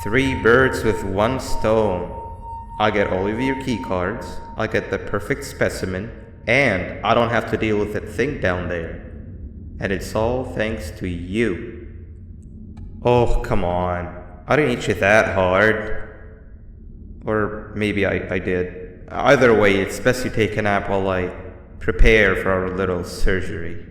Three birds with one stone. I get all of your key cards, I get the perfect specimen, and I don't have to deal with that thing down there. And it's all thanks to you. Oh, come on. I didn't hit you that hard. Or maybe I did. Either way, it's best you take a nap while I prepare for our little surgery.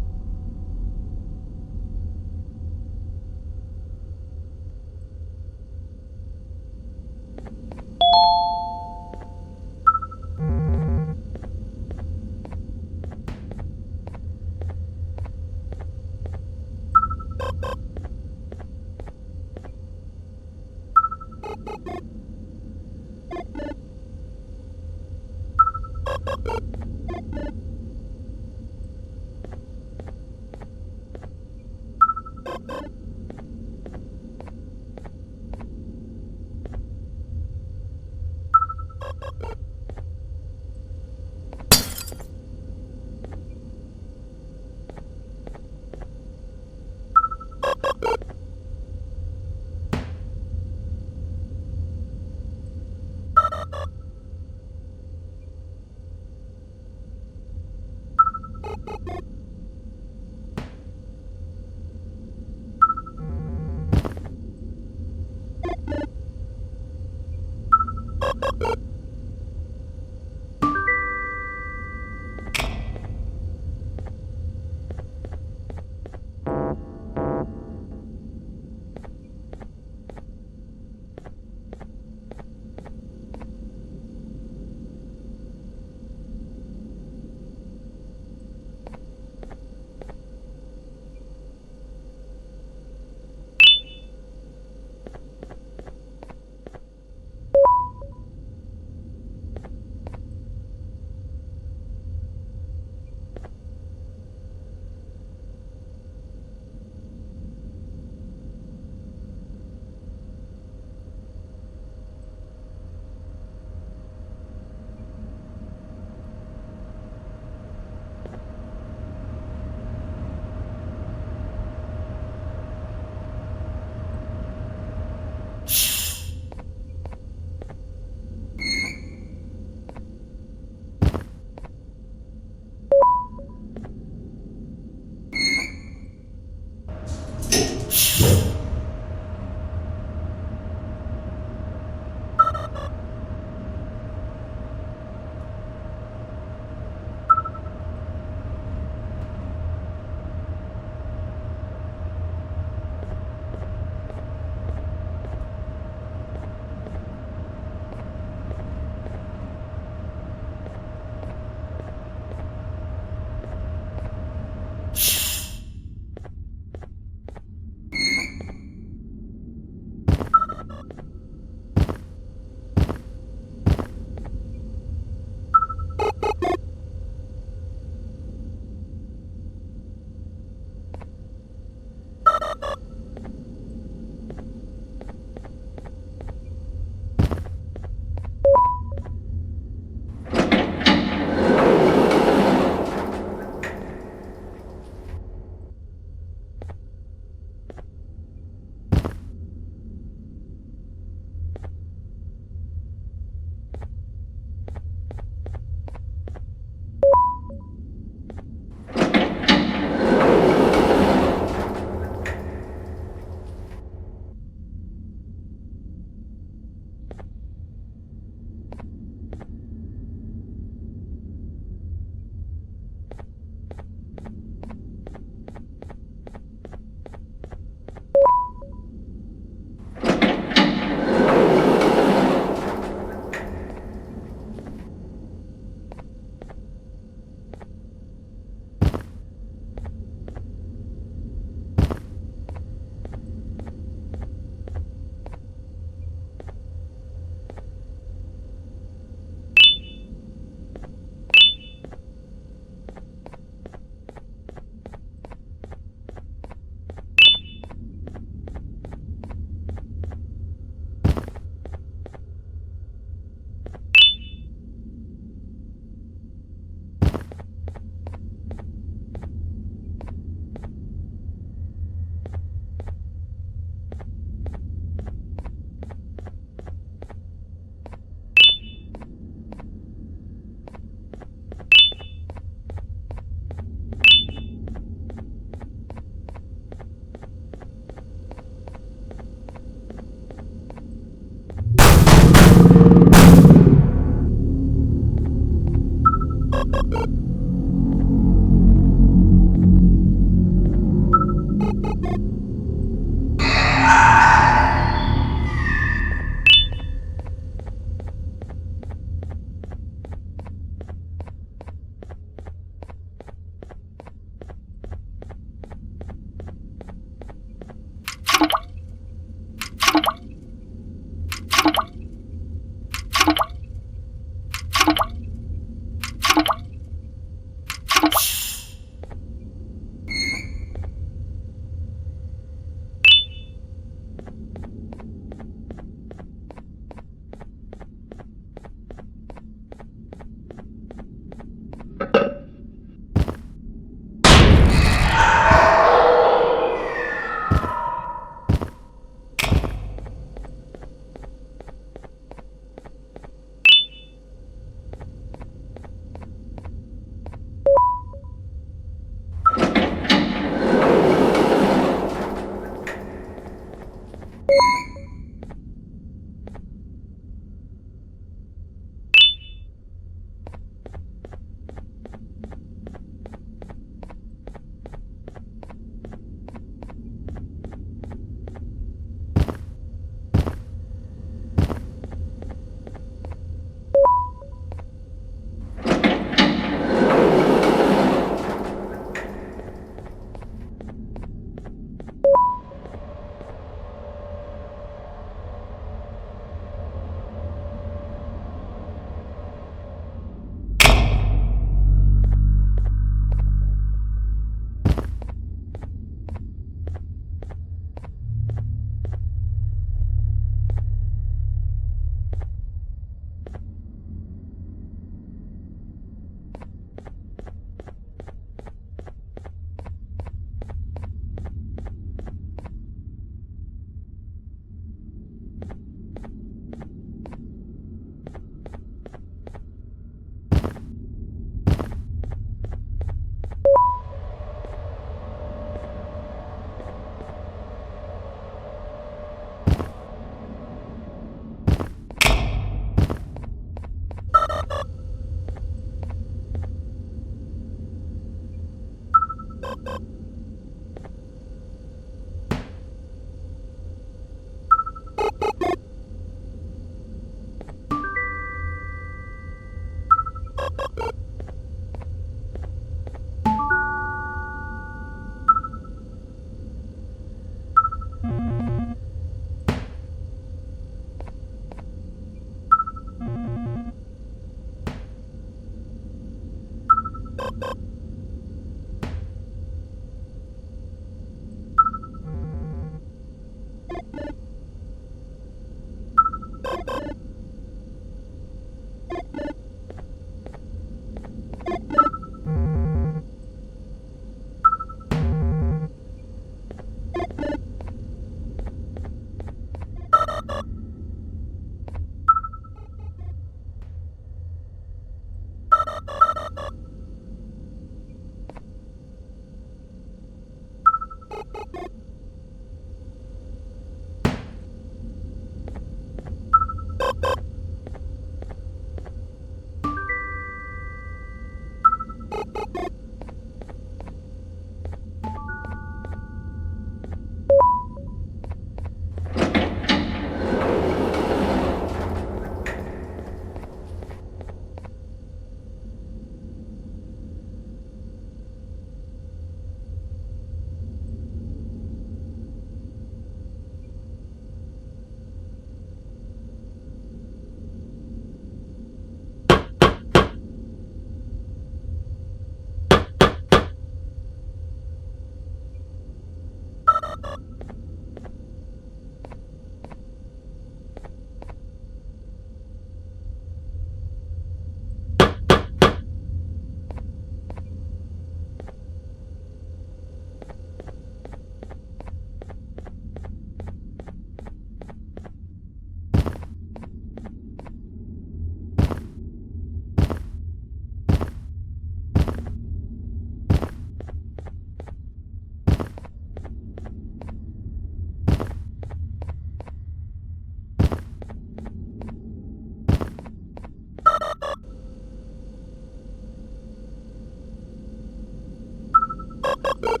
Quick,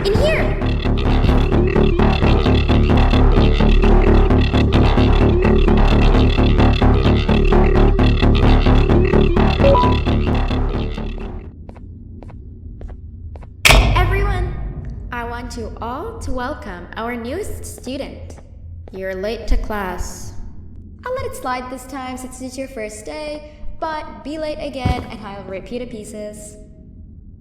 in here! Everyone, I want you all to welcome our newest student. You're late to class. I'll let it slide this time since it's your first day, but be late again and I'll rip you to pieces.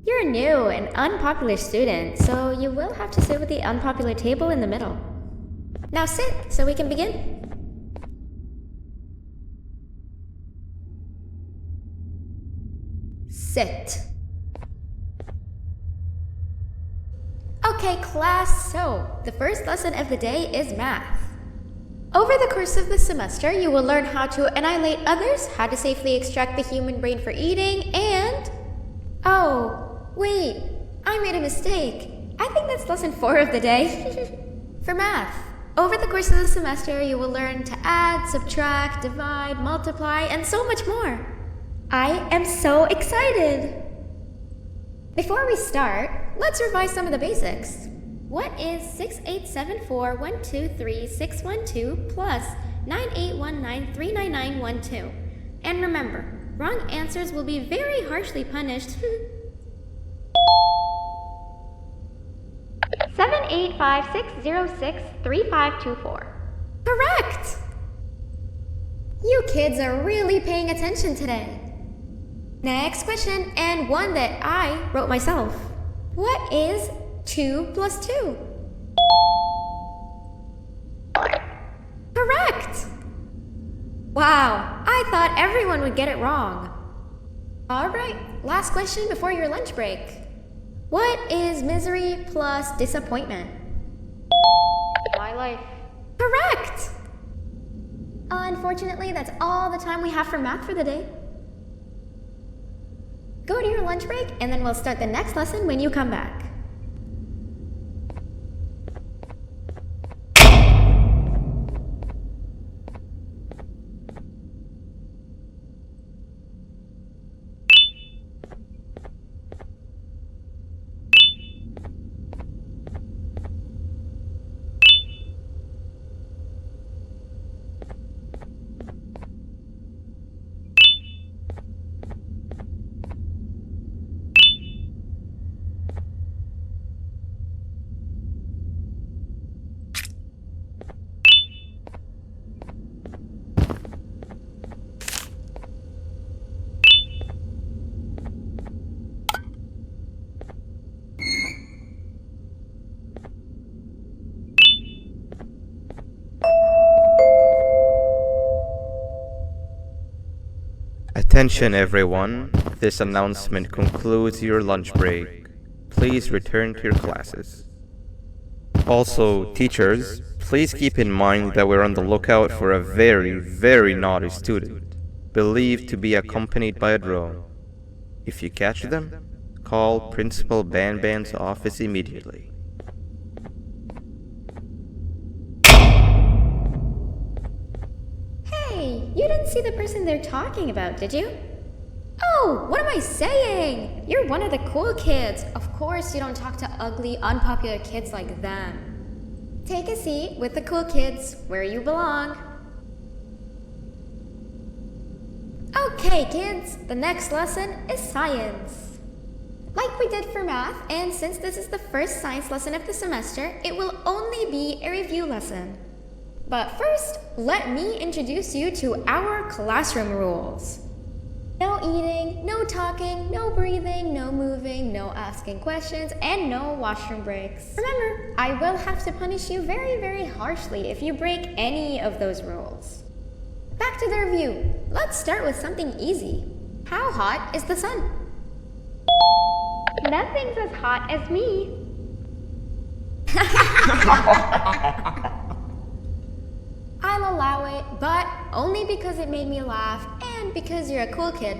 You're a new and unpopular student, so you will have to sit with the unpopular table in the middle. Now sit so we can begin. Sit. Okay, class, so the first lesson of the day is math. Over the course of the semester, you will learn how to annihilate others, how to safely extract the human brain for eating, and... Oh, wait, I made a mistake. I think that's lesson 4 of the day. For math, over the course of the semester, you will learn to add, subtract, divide, multiply, and so much more. I am so excited! Before we start, let's revise some of the basics. What is 6874123612 plus 9819399912? And remember, wrong answers will be very harshly punished. 785-606-3524. Correct! You kids are really paying attention today. Next question, and one that I wrote myself. What is 2 plus 2? Correct! Wow, I thought everyone would get it wrong. Alright, last question before your lunch break. What is misery plus disappointment? My life. Correct! Unfortunately, that's all the time we have for math for the day. Go to your lunch break, and then we'll start the next lesson when you come back. Attention everyone, this announcement concludes your lunch break. Please return to your classes. Also, teachers, please keep in mind that we're on the lookout for a very naughty student, believed to be accompanied by a drone. If you catch them, call Principal Banban's office immediately. Hey, you didn't see the person they're talking about, did you? Oh, what am I saying? You're one of the cool kids. Of course you don't talk to ugly, unpopular kids like them. Take a seat with the cool kids where you belong. Okay, kids, the next lesson is science. Like we did for math, and since this is the first science lesson of the semester, it will only be a review lesson. But first, let me introduce you to our classroom rules. No eating, no talking, no breathing, no moving, no asking questions, and no washroom breaks. Remember, I will have to punish you very harshly if you break any of those rules. Back to the review. Let's start with something easy. How hot is the sun? Nothing's as hot as me. I'll allow it, but only because it made me laugh and because you're a cool kid.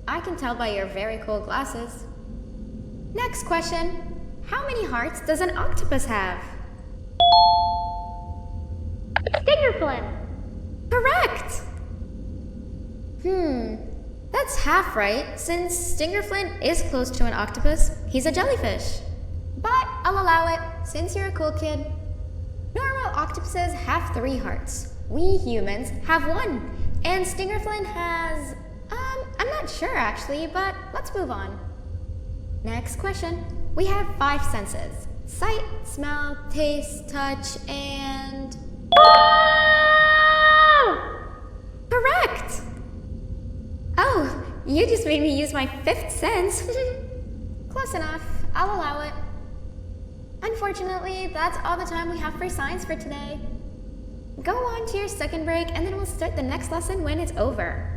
I can tell by your very cool glasses. Next question. How many hearts does an octopus have? Stingerflin. Correct! That's half right, since Stingerflin is close to an octopus. He's a jellyfish. But I'll allow it, since you're a cool kid. Normal octopuses have 3 hearts. We humans have 1. And Stingerflin has... I'm not sure actually, but let's move on. Next question. We have 5 senses. Sight, smell, taste, touch, and... Correct! Oh, you just made me use my 5th sense. Close enough. I'll allow it. Unfortunately, that's all the time we have for science for today. Go on to your second break and then we'll start the next lesson when it's over.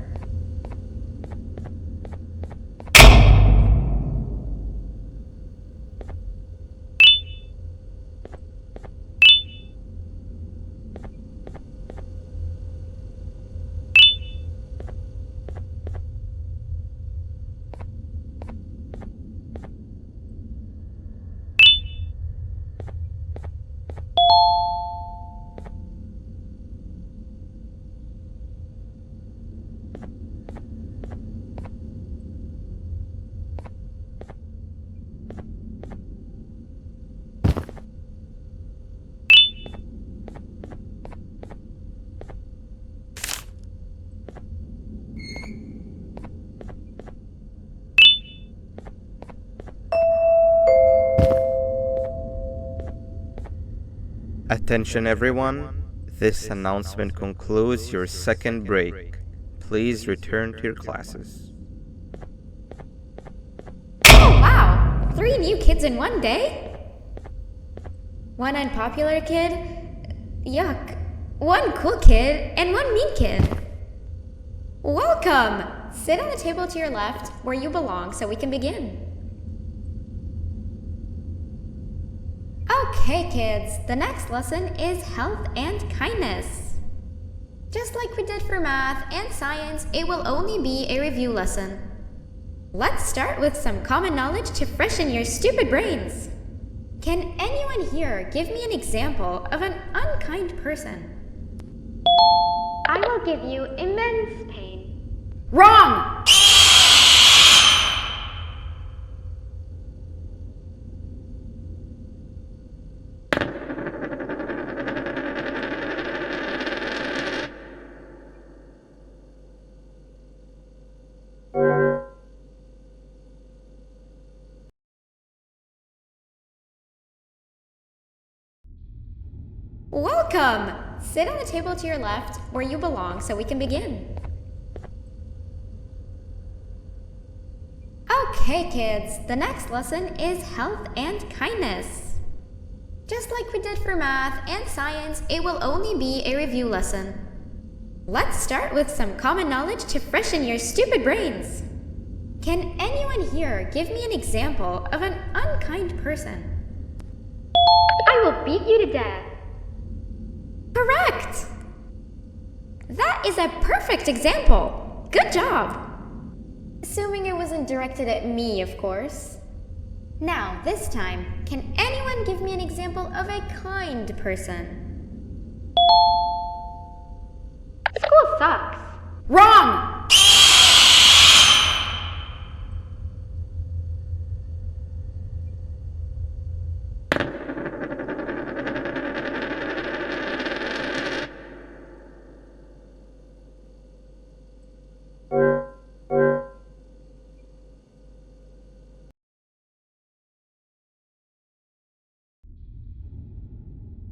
Attention everyone, this announcement concludes your second break. Please return to your classes. Oh wow! 3 new kids in one day? 1 unpopular kid? Yuck. 1 cool kid and 1 mean kid. Welcome! Sit on the table to your left where you belong so we can begin. Okay, kids, the next lesson is health and kindness. Just like we did for math and science, it will only be a review lesson. Let's start with some common knowledge to freshen your stupid brains. Can anyone here give me an example of an unkind person? I will give you immense pain. Wrong! Welcome! Sit on the table to your left where you belong so we can begin. Okay, kids, the next lesson is health and kindness. Just like we did for math and science, it will only be a review lesson. Let's start with some common knowledge to freshen your stupid brains. Can anyone here give me an example of an unkind person? I will beat you to death. Correct! That is a perfect example. Good job. Assuming it wasn't directed at me, of course. Now, this time, can anyone give me an example of a kind person? School sucks. Wrong!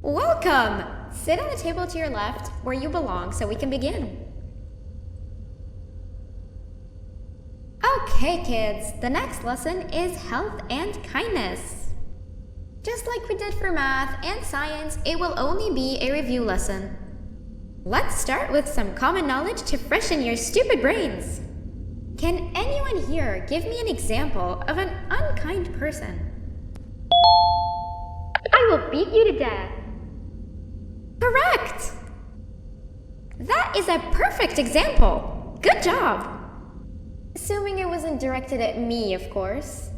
Welcome! Sit on the table to your left where you belong so we can begin. Okay, kids, the next lesson is health and kindness. Just like we did for math and science, it will only be a review lesson. Let's start with some common knowledge to freshen your stupid brains. Can anyone here give me an example of an unkind person? I will beat you to death. Correct! That is a perfect example. Good job. Assuming it wasn't directed at me, of course.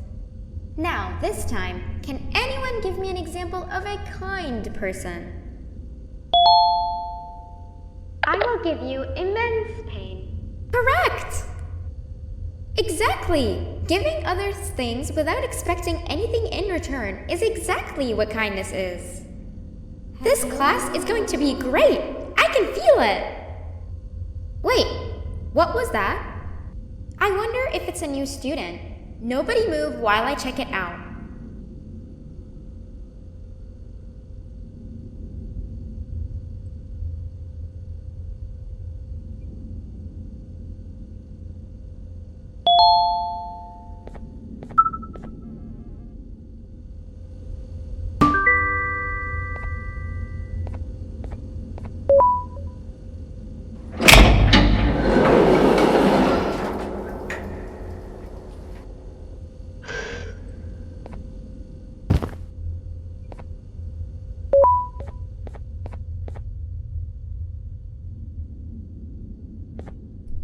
Now, this time, can anyone give me an example of a kind person? I will give you immense pain. Correct! Exactly! Giving others things without expecting anything in return is exactly what kindness is. This class is going to be great! I can feel it! Wait, what was that? I wonder if it's a new student. Nobody move while I check it out.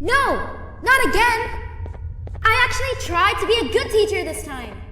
No! Not again! I actually tried to be a good teacher this time.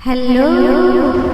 Hello.